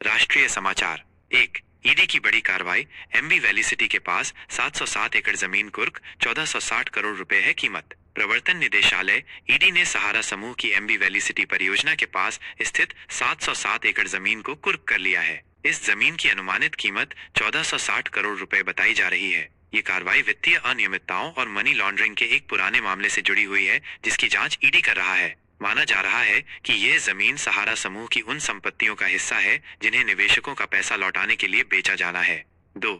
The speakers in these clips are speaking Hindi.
राष्ट्रीय समाचार। एक, ईडी की बड़ी कार्रवाई। एमबी वैली सिटी के पास 707 एकड़ जमीन कुर्क, 1460 करोड़ रुपए है कीमत। प्रवर्तन निदेशालय ईडी ने सहारा समूह की एमबी वैली सिटी परियोजना के पास स्थित 707 एकड़ जमीन को कुर्क कर लिया है। इस जमीन की अनुमानित कीमत 1460 करोड़ रुपए बताई जा रही है। ये कार्रवाई वित्तीय अनियमितताओं और मनी लॉन्ड्रिंग के एक पुराने मामले से जुड़ी हुई है, जिसकी जांच ईडी कर रहा है। माना जा रहा है कि यह जमीन सहारा समूह की उन संपत्तियों का हिस्सा है जिन्हें निवेशकों का पैसा लौटाने के लिए बेचा जाना है। दो,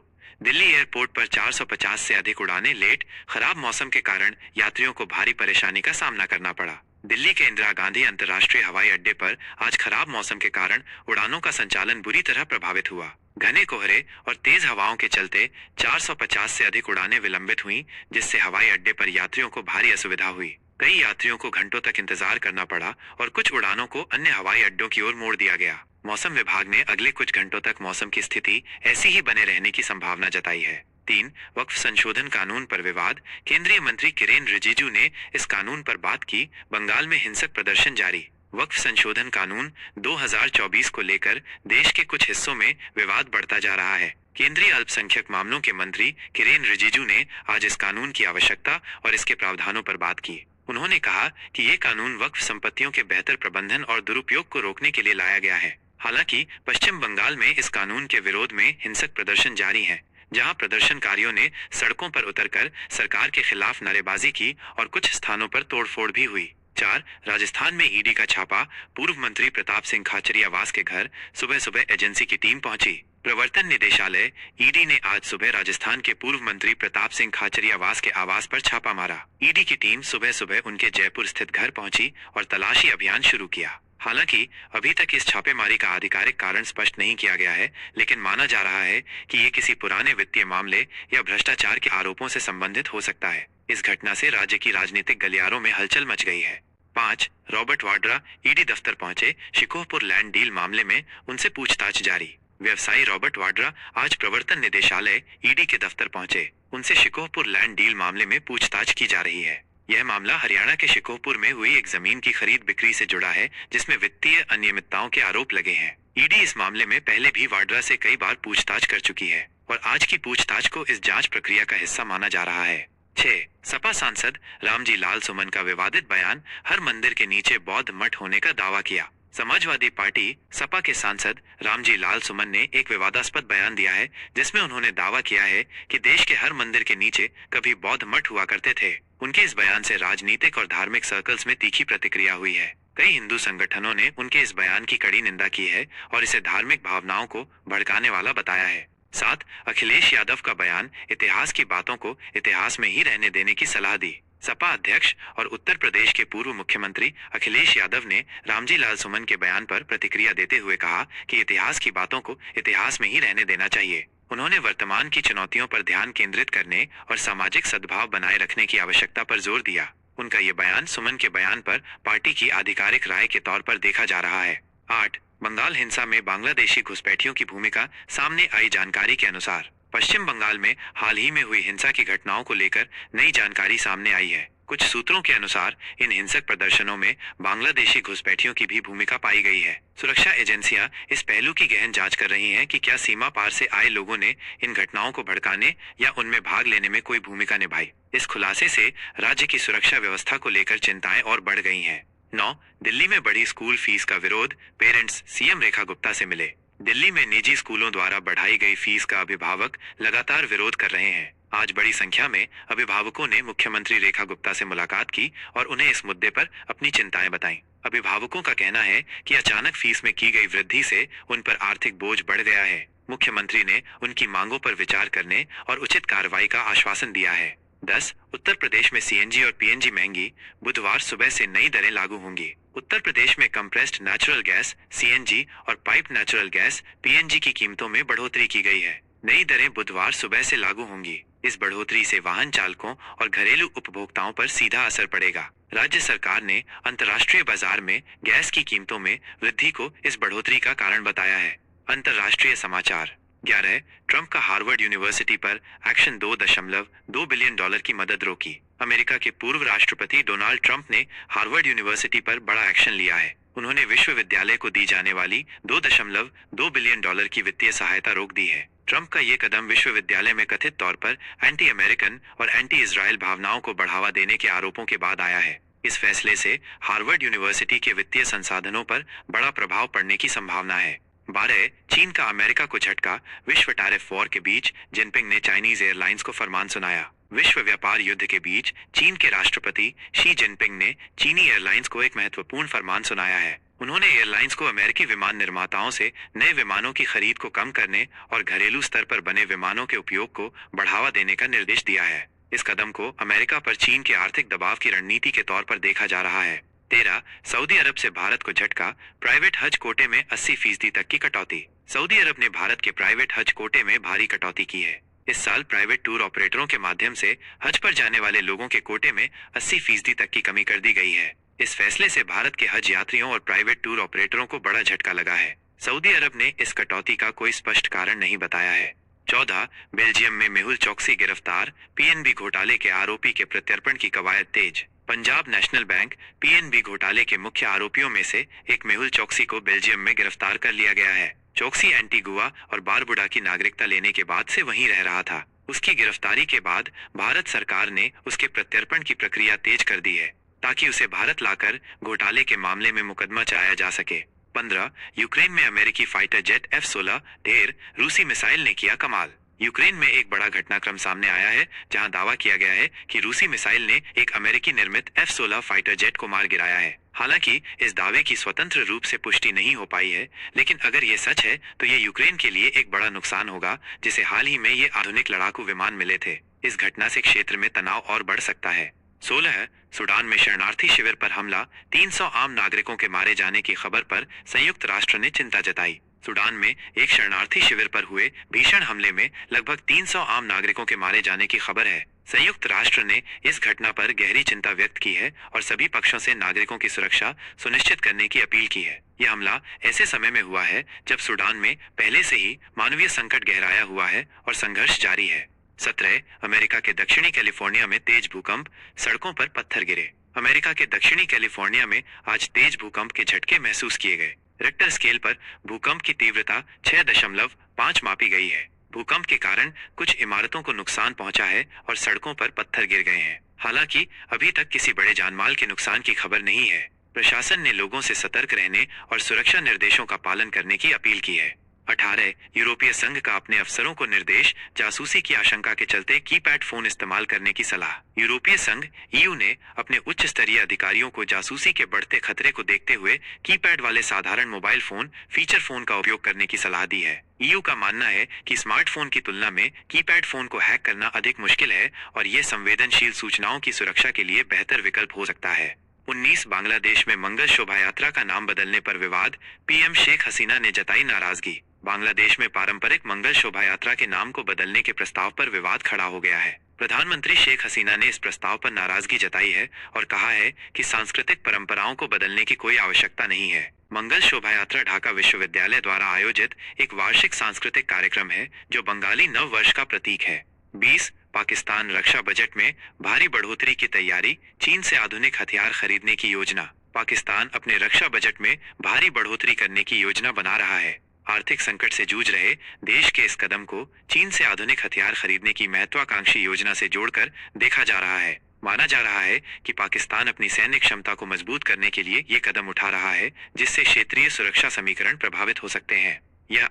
दिल्ली एयरपोर्ट पर 450 से अधिक उड़ानें लेट। खराब मौसम के कारण यात्रियों को भारी परेशानी का सामना करना पड़ा। दिल्ली के इंदिरा गांधी अंतर्राष्ट्रीय हवाई अड्डे पर आज खराब मौसम के कारण उड़ानों का संचालन बुरी तरह प्रभावित हुआ। घने कोहरे और तेज हवाओं के चलते 450 से अधिक उड़ानें विलंबित हुईं, जिससे हवाई अड्डे पर यात्रियों को भारी असुविधा हुई। कई यात्रियों को घंटों तक इंतजार करना पड़ा और कुछ उड़ानों को अन्य हवाई अड्डों की ओर मोड़ दिया गया। मौसम विभाग ने अगले कुछ घंटों तक मौसम की स्थिति ऐसी ही बने रहने की संभावना जताई है। तीन, वक्फ संशोधन कानून पर विवाद। केंद्रीय मंत्री किरेन रिजिजू ने इस कानून पर बात की। बंगाल में हिंसक प्रदर्शन जारी। वक्फ संशोधन कानून 2024 को लेकर देश के कुछ हिस्सों में विवाद बढ़ता जा रहा है। केंद्रीय अल्पसंख्यक मामलों के मंत्री किरेन रिजिजू ने आज इस कानून की आवश्यकता और इसके प्रावधानों पर बात की। उन्होंने कहा कि ये कानून वक्फ संपत्तियों के बेहतर प्रबंधन और दुरुपयोग को रोकने के लिए लाया गया है। हालांकि पश्चिम बंगाल में इस कानून के विरोध में हिंसक प्रदर्शन जारी हैं, जहां प्रदर्शनकारियों ने सड़कों पर उतरकर सरकार के खिलाफ नारेबाजी की और कुछ स्थानों पर तोड़फोड़ भी हुई। चार, राजस्थान में ईडी का छापा। पूर्व मंत्री प्रताप सिंह खाचरियावास के घर सुबह सुबह एजेंसी की टीम पहुंची। प्रवर्तन निदेशालय ईडी ने आज सुबह राजस्थान के पूर्व मंत्री प्रताप सिंह खाचरियावास के आवास पर छापा मारा। ईडी की टीम सुबह सुबह उनके जयपुर स्थित घर पहुंची और तलाशी अभियान शुरू किया। हालांकि अभी तक इस छापेमारी का आधिकारिक कारण स्पष्ट नहीं किया गया है, लेकिन माना जा रहा है कि ये किसी पुराने वित्तीय मामले या भ्रष्टाचार के आरोपों से संबंधित हो सकता है। इस घटना से राज्य की राजनीतिक गलियारों में हलचल मच गई है। पाँच, रॉबर्ट वाड्रा ईडी दफ्तर पहुंचे। शिकोहपुर लैंड डील मामले में उनसे पूछताछ जारी। व्यवसायी रॉबर्ट वाड्रा आज प्रवर्तन निदेशालय ईडी के दफ्तर पहुंचे। उनसे शिकोहपुर लैंड डील मामले में पूछताछ की जा रही है। यह मामला हरियाणा के शिकोहपुर में हुई एक जमीन की खरीद बिक्री से जुड़ा है, जिसमें वित्तीय अनियमितताओं के आरोप लगे हैं। ईडी इस मामले में पहले भी वाड्रा से कई बार पूछताछ कर चुकी है और आज की पूछताछ को इस जांच प्रक्रिया का हिस्सा माना जा रहा है। 6, सपा सांसद रामजी लाल सुमन का विवादित बयान। हर मंदिर के नीचे बौद्ध मठ होने का दावा किया। समाजवादी पार्टी सपा के सांसद रामजी लाल सुमन ने एक विवादास्पद बयान दिया है, जिसमें उन्होंने दावा किया है कि देश के हर मंदिर के नीचे कभी बौद्ध मठ हुआ करते थे। उनके इस बयान से राजनीतिक और धार्मिक सर्कल्स में तीखी प्रतिक्रिया हुई है। कई हिंदू संगठनों ने उनके इस बयान की कड़ी निंदा की है और इसे धार्मिक भावनाओं को भड़काने वाला बताया है। 7, अखिलेश यादव का बयान। इतिहास की बातों को इतिहास में ही रहने देने की सलाह दी। सपा अध्यक्ष और उत्तर प्रदेश के पूर्व मुख्यमंत्री अखिलेश यादव ने रामजी लाल सुमन के बयान पर प्रतिक्रिया देते हुए कहा कि इतिहास की बातों को इतिहास में ही रहने देना चाहिए। उन्होंने वर्तमान की चुनौतियों पर ध्यान केंद्रित करने और सामाजिक सद्भाव बनाए रखने की आवश्यकता पर जोर दिया। उनका ये बयान सुमन के बयान पर पार्टी की आधिकारिक राय के तौर पर देखा जा रहा है। 8, बंगाल हिंसा में बांग्लादेशी घुसपैठियों की भूमिका। सामने आई जानकारी के अनुसार पश्चिम बंगाल में हाल ही में हुई हिंसा की घटनाओं को लेकर नई जानकारी सामने आई है। कुछ सूत्रों के अनुसार इन हिंसक प्रदर्शनों में बांग्लादेशी घुसपैठियों की भी भूमिका पाई गई है। सुरक्षा एजेंसियां इस पहलू की गहन जांच कर रही हैं कि क्या सीमा पार से आए लोगों ने इन घटनाओं को भड़काने या उनमें भाग लेने में कोई भूमिका निभाई। इस खुलासे से राज्य की सुरक्षा व्यवस्था को लेकर चिंताएं और बढ़ गई हैं। 9, दिल्ली में बढ़ी स्कूल फीस का विरोध। पेरेंट्स सीएम रेखा गुप्ता से मिले। दिल्ली में निजी स्कूलों द्वारा बढ़ाई गई फीस का अभिभावक लगातार विरोध कर रहे हैं। आज बड़ी संख्या में अभिभावकों ने मुख्यमंत्री रेखा गुप्ता से मुलाकात की और उन्हें इस मुद्दे पर अपनी चिंताएं बताईं। अभिभावकों का कहना है कि अचानक फीस में की गई वृद्धि से उन पर आर्थिक बोझ बढ़ गया है। मुख्यमंत्री ने उनकी मांगों पर विचार करने और उचित कार्रवाई का आश्वासन दिया है। 10, उत्तर प्रदेश में सीएनजी और पीएनजी महंगी। बुधवार सुबह से नई दरें लागू होंगी। उत्तर प्रदेश में कंप्रेस्ड नेचुरल गैस सीएनजी और पाइप नेचुरल गैस पीएनजी की कीमतों में बढ़ोतरी की गई है। नई दरें बुधवार सुबह से लागू होंगी। इस बढ़ोतरी से वाहन चालकों और घरेलू उपभोक्ताओं पर सीधा असर पड़ेगा। राज्य सरकार ने अंतर्राष्ट्रीय बाजार में गैस की कीमतों में वृद्धि को इस बढ़ोतरी का कारण बताया है। अंतर्राष्ट्रीय समाचार। 11, ट्रंप का हार्वर्ड यूनिवर्सिटी पर एक्शन। $2.2 बिलियन की मदद रोकी। अमेरिका के पूर्व राष्ट्रपति डोनाल्ड ट्रंप ने हार्वर्ड यूनिवर्सिटी पर बड़ा एक्शन लिया है। उन्होंने विश्वविद्यालय को दी जाने वाली $2.2 बिलियन की वित्तीय सहायता रोक दी है। ट्रंप का ये कदम विश्वविद्यालय में कथित तौर पर एंटी अमेरिकन और एंटी इजराइल भावनाओं को बढ़ावा देने के आरोपों के बाद आया है। इस फैसले से हार्वर्ड यूनिवर्सिटी के वित्तीय संसाधनों पर बड़ा प्रभाव पड़ने की संभावना है। 12 चीन का अमेरिका को झटका। विश्व टैरिफ वॉर के बीच जिनपिंग ने चाइनीज एयरलाइंस को फरमान सुनाया। विश्व व्यापार युद्ध के बीच चीन के राष्ट्रपति शी जिनपिंग ने चीनी एयरलाइंस को एक महत्वपूर्ण फरमान सुनाया है। उन्होंने एयरलाइंस को अमेरिकी विमान निर्माताओं से नए विमानों की खरीद को कम करने और घरेलू स्तर पर बने विमानों के उपयोग को बढ़ावा देने का निर्देश दिया है। इस कदम को अमेरिका पर चीन के आर्थिक दबाव की रणनीति के तौर पर देखा जा रहा है। 13 सऊदी अरब से भारत को झटका। प्राइवेट हज कोटे में 80% तक की कटौती। सऊदी अरब ने भारत के प्राइवेट हज कोटे में भारी कटौती की है। इस साल प्राइवेट टूर ऑपरेटरों के माध्यम से हज पर जाने वाले लोगों के कोटे में 80% तक की कमी कर दी गई है। इस फैसले से भारत के हज यात्रियों और प्राइवेट टूर ऑपरेटरों को बड़ा झटका लगा है। सऊदी अरब ने इस कटौती का कोई स्पष्ट कारण नहीं बताया है। 14 बेल्जियम में मेहुल चौकसी गिरफ्तार। पीएनबी घोटाले के आरोपी के प्रत्यर्पण की कवायद तेज। पंजाब नेशनल बैंक पीएनबी घोटाले के मुख्य आरोपियों में से एक मेहुल चौकसी को बेल्जियम में गिरफ्तार कर लिया गया है। चौकसी एंटीगुआ और बारबुडा की नागरिकता लेने के बाद से वहीं रह रहा था। उसकी गिरफ्तारी के बाद भारत सरकार ने उसके प्रत्यर्पण की प्रक्रिया तेज कर दी है ताकि उसे भारत लाकर घोटाले के मामले में मुकदमा चलाया जा सके। 15 यूक्रेन में अमेरिकी फाइटर जेट F-16 ढेर रूसी मिसाइल ने किया कमाल। यूक्रेन में एक बड़ा घटनाक्रम सामने आया है जहां दावा किया गया है कि रूसी मिसाइल ने एक अमेरिकी निर्मित F-16 फाइटर जेट को मार गिराया है। हालांकि इस दावे की स्वतंत्र रूप से पुष्टि नहीं हो पाई है, लेकिन अगर ये सच है तो ये यूक्रेन के लिए एक बड़ा नुकसान होगा, जिसे हाल ही में ये आधुनिक लड़ाकू विमान मिले थे। इस घटना से क्षेत्र में तनाव और बढ़ सकता है। 16 सूडान में शरणार्थी शिविर पर हमला। 300 आम नागरिकों के मारे जाने की खबर पर संयुक्त राष्ट्र ने चिंता जताई। सूडान में एक शरणार्थी शिविर पर हुए भीषण हमले में लगभग 300 आम नागरिकों के मारे जाने की खबर है। संयुक्त राष्ट्र ने इस घटना पर गहरी चिंता व्यक्त की है और सभी पक्षों से नागरिकों की सुरक्षा सुनिश्चित करने की अपील की है। यह हमला ऐसे समय में हुआ है जब सूडान में पहले से ही मानवीय संकट गहराया हुआ है और संघर्ष जारी है। 17 अमेरिका के दक्षिणी कैलिफोर्निया में तेज भूकंप। सड़कों पर पत्थर गिरे। अमेरिका के दक्षिणी कैलिफोर्निया में आज तेज भूकंप के झटके महसूस किए गए। रिक्टर स्केल पर भूकंप की तीव्रता 6.5 मापी गई है। भूकंप के कारण कुछ इमारतों को नुकसान पहुंचा है और सड़कों पर पत्थर गिर गए हैं। हालांकि अभी तक किसी बड़े जानमाल के नुकसान की खबर नहीं है। प्रशासन ने लोगों से सतर्क रहने और सुरक्षा निर्देशों का पालन करने की अपील की है। 18 यूरोपीय संघ का अपने अफसरों को निर्देश। जासूसी की आशंका के चलते कीपैड फोन इस्तेमाल करने की सलाह। यूरोपीय संघ EU ने अपने उच्च स्तरीय अधिकारियों को जासूसी के बढ़ते खतरे को देखते हुए कीपैड वाले साधारण मोबाइल फोन फीचर फोन का उपयोग करने की सलाह दी है। EU का मानना है कि स्मार्टफोन की तुलना में कीपैड फोन को हैक करना अधिक मुश्किल है और ये संवेदनशील सूचनाओं की सुरक्षा के लिए बेहतर विकल्प हो सकता है। 19 बांग्लादेश में मंगल शोभा यात्रा का नाम बदलने पर विवाद। पीएम शेख हसीना ने जताई नाराजगी। बांग्लादेश में पारंपरिक मंगल शोभा यात्रा के नाम को बदलने के प्रस्ताव पर विवाद खड़ा हो गया है। प्रधानमंत्री शेख हसीना ने इस प्रस्ताव पर नाराजगी जताई है और कहा है कि सांस्कृतिक परंपराओं को बदलने की कोई आवश्यकता नहीं है। मंगल शोभा यात्रा ढाका विश्वविद्यालय द्वारा आयोजित एक वार्षिक सांस्कृतिक कार्यक्रम है जो बंगाली नव वर्ष का प्रतीक है। 20 पाकिस्तान रक्षा बजट में भारी बढ़ोतरी की तैयारी। चीन से आधुनिक हथियार खरीदने की योजना। पाकिस्तान अपने रक्षा बजट में भारी बढ़ोतरी करने की योजना बना रहा है। आर्थिक संकट से जूझ रहे देश के इस कदम को चीन से आधुनिक हथियार खरीदने की महत्वाकांक्षी योजना से जोड़कर देखा जा रहा है। माना जा रहा है कि पाकिस्तान अपनी सैन्य क्षमता को मजबूत करने के लिए ये कदम उठा रहा है, जिससे क्षेत्रीय सुरक्षा समीकरण प्रभावित हो सकते हैं। यह